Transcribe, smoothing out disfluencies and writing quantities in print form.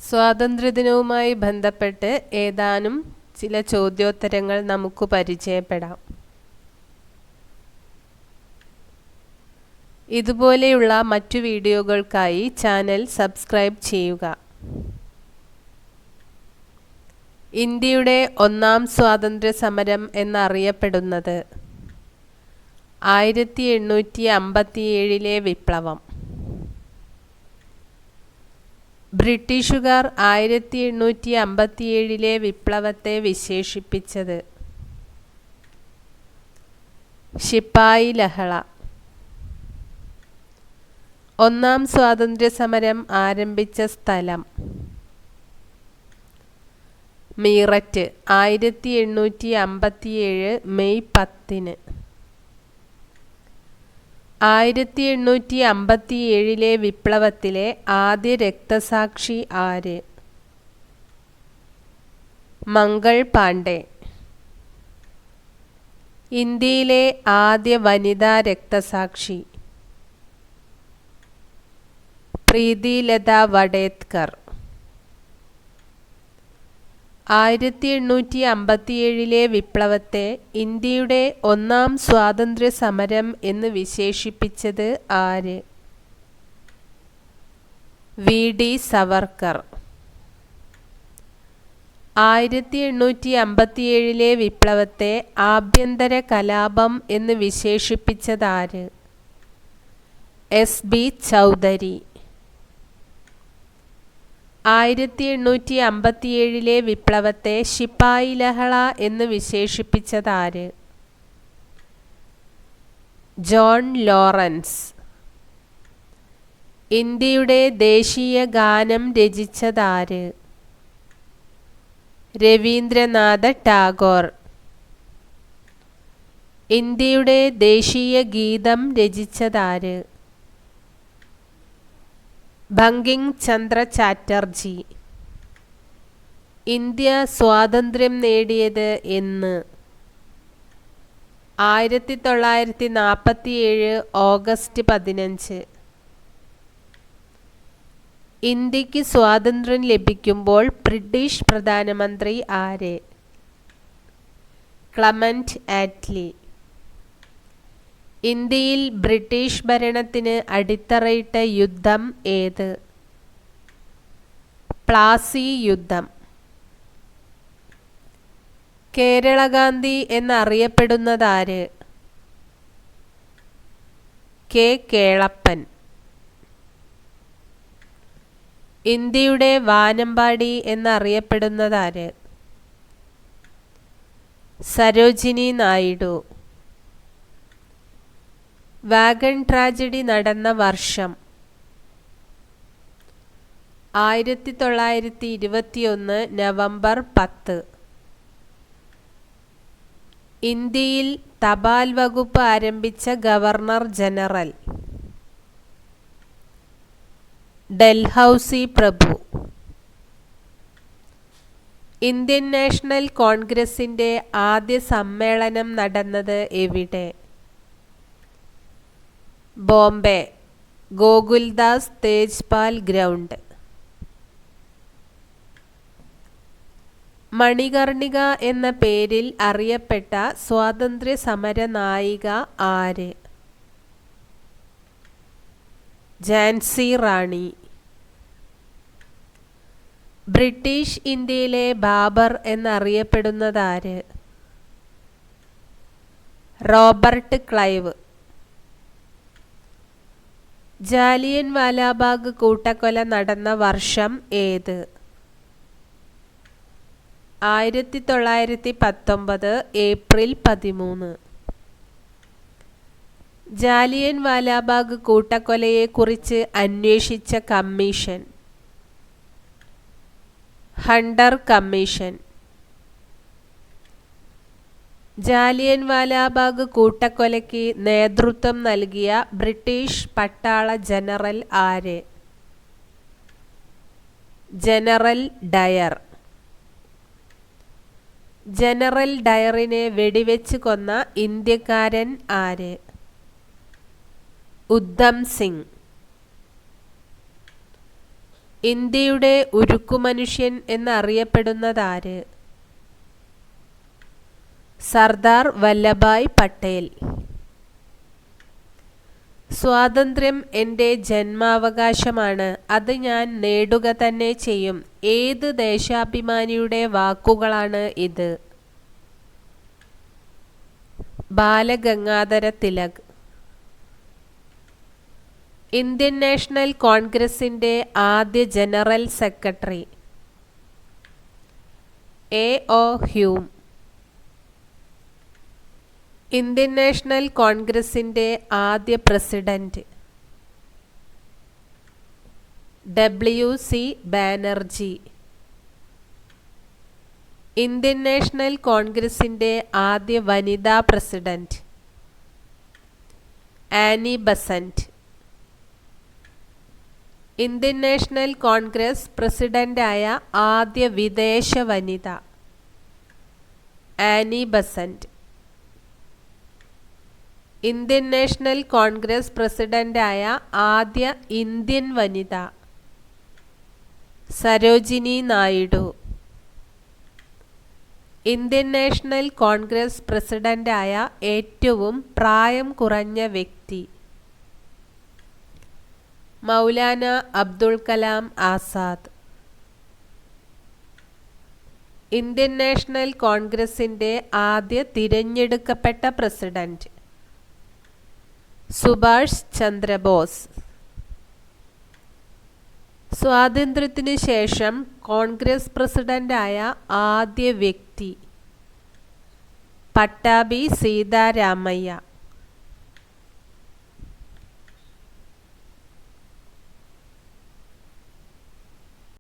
സ്വാതന്ത്ര്യദിനവുമായി ബന്ധപ്പെട്ട് ഏതാനും ചില ചോദ്യോത്തരങ്ങൾ നമുക്ക് പരിചയപ്പെടാം. ഇതുപോലെയുള്ള മറ്റു വീഡിയോകൾക്കായി ചാനൽ സബ്സ്ക്രൈബ് ചെയ്യുക. ഇന്ത്യയുടെ ഒന്നാം സ്വാതന്ത്ര്യ സമരം എന്നറിയപ്പെടുന്നത് 1857 വിപ്ലവം. ബ്രിട്ടീഷുകാർ 1857 വിപ്ലവത്തെ വിശേഷിപ്പിച്ചത് ശിപ്പായി ലഹള. ഒന്നാം സ്വാതന്ത്ര്യ സമരം ആരംഭിച്ച സ്ഥലം മീററ്റ് 1857 മെയ് 10. 1857 വിപ്ലവത്തിലെ ആദ്യ രക്തസാക്ഷി ആര്? മംഗൾ പാണ്ഡെ. ഇന്ത്യയിലെ ആദ്യ വനിതാ രക്തസാക്ഷി പ്രീതിലത വഡേത്കർ. 1857 വിപ്ലവത്തെ ഇന്ത്യയുടെ ഒന്നാം സ്വാതന്ത്ര്യ സമരം എന്ന് വിശേഷിപ്പിച്ചത് ആര്? V D Savarkar. 1857 വിപ്ലവത്തെ ആഭ്യന്തര കലാപം എന്ന് വിശേഷിപ്പിച്ചതാര്? S B Chaudhary. 1857 വിപ്ലവത്തെ ശിപ്പായി ലഹള എന്ന് വിശേഷിപ്പിച്ചതാര്? John Lawrence. ഇന്ത്യയുടെ ദേശീയ ഗാനം രചിച്ചതാര്? രവീന്ദ്രനാഥ ടാഗോർ. ഇന്ത്യയുടെ ദേശീയ ഗീതം രചിച്ചതാര്? ബങ്കിങ് ചന്ദ്ര ചാറ്റർജി. ഇന്ത്യ സ്വാതന്ത്ര്യം നേടിയത് എന്ന്? 1947 ഓഗസ്റ്റ് 15. ഇന്ത്യക്ക് സ്വാതന്ത്ര്യം ലഭിക്കുമ്പോൾ ബ്രിട്ടീഷ് പ്രധാനമന്ത്രി ആര്? Clement Attlee. ഇന്ത്യയിൽ ബ്രിട്ടീഷ് ഭരണത്തിന് അടിത്തറയിട്ട യുദ്ധം ഏത്? പ്ലാസി യുദ്ധം. കേരള ഗാന്ധി എന്നറിയപ്പെടുന്നതാര്? കെ കേളപ്പൻ. ഇന്ത്യയുടെ വാനമ്പാടി എന്നറിയപ്പെടുന്നതാര്? സരോജിനി നായിഡു. വാഗൺ ട്രാജഡി നടന്ന വർഷം 1921 നവംബർ 10. ഇന്ത്യയിൽ തപാൽ വകുപ്പ് ആരംഭിച്ച ഗവർണർ ജനറൽ ഡൽഹൌസി പ്രഭു. ഇന്ത്യൻ നാഷണൽ കോൺഗ്രസിന്റെ ആദ്യ സമ്മേളനം നടന്നത് എവിടെ? ബോംബെ ഗോകുൽദാസ് തേജ്പാൽ ഗ്രൗണ്ട്. മണികർണിക എന്ന പേരിൽ അറിയപ്പെട്ട സ്വാതന്ത്ര്യ സമര നായിക ആര്? ഝാൻസി റാണി. ബ്രിട്ടീഷ് ഇന്ത്യയിലെ ബാബർ എന്നറിയപ്പെടുന്നതാര്? Robert Clive. ജാലിയൻ വാലാബാഗ് കൂട്ടക്കൊല നടന്ന വർഷം ഏത്? 1919 ഏപ്രിൽ 13. ജാലിയൻ വാലാബാഗ് കൂട്ടക്കൊലയെക്കുറിച്ച് അന്വേഷിച്ച commission Hunter commission. Jallian Walabagh കൂട്ടക്കൊലയ്ക്ക് നേതൃത്വം നൽകിയ ബ്രിട്ടീഷ് പട്ടാള ജനറൽ ആര്? General Dyer. ജനറൽ ഡയറിനെ വെടിവെച്ച് കൊന്ന ഇന്ത്യക്കാരൻ ആര്? ഉദ്ധം സിംഗ്. ഇന്ത്യയുടെ ഉരുക്കുമനുഷ്യൻ എന്നറിയപ്പെടുന്നതാര്? സർദാർ വല്ലഭായ് പട്ടേൽ. സ്വാതന്ത്ര്യം എൻ്റെ ജന്മാവകാശമാണ്, അത് ഞാൻ നേടുക തന്നെ ചെയ്യും. ഏത് ദേശാഭിമാനിയുടെ വാക്കുകളാണ് ഇത്? ബാലഗംഗാധര തിലക്. ഇന്ത്യൻ നാഷണൽ കോൺഗ്രസിൻ്റെ ആദ്യ general secretary? A O. Hume. Indian National കോൺഗ്രസിൻ്റെ ആദ്യ president? W C. Banerjee. Indian National കോൺഗ്രസിൻ്റെ ആദ്യ വനിതാ president? Annie Besant. Indian National Congress പ്രസിഡന്റായ ആദ്യ വിദേശ വനിത? Annie Besant. Indian National Congress പ്രസിഡന്റായ ആദ്യ ഇന്ത്യൻ വനിത? Sarojini Naidu. Indian National Congress പ്രസിഡന്റായ ഏറ്റവും പ്രായം കുറഞ്ഞ വ്യക്തി? മൗലാന അബ്ദുൽ കലാം ആസാദ്. ഇന്ത്യൻ നാഷണൽ കോൺഗ്രസിൻ്റെ ആദ്യ തിരഞ്ഞെടുക്കപ്പെട്ട പ്രസിഡന്റ്? സുഭാഷ് ചന്ദ്രബോസ്. സ്വാതന്ത്ര്യത്തിനു ശേഷം കോൺഗ്രസ് പ്രസിഡന്റായ ആദ്യ വ്യക്തി? പട്ടാഭി സീതാരാമയ്യ.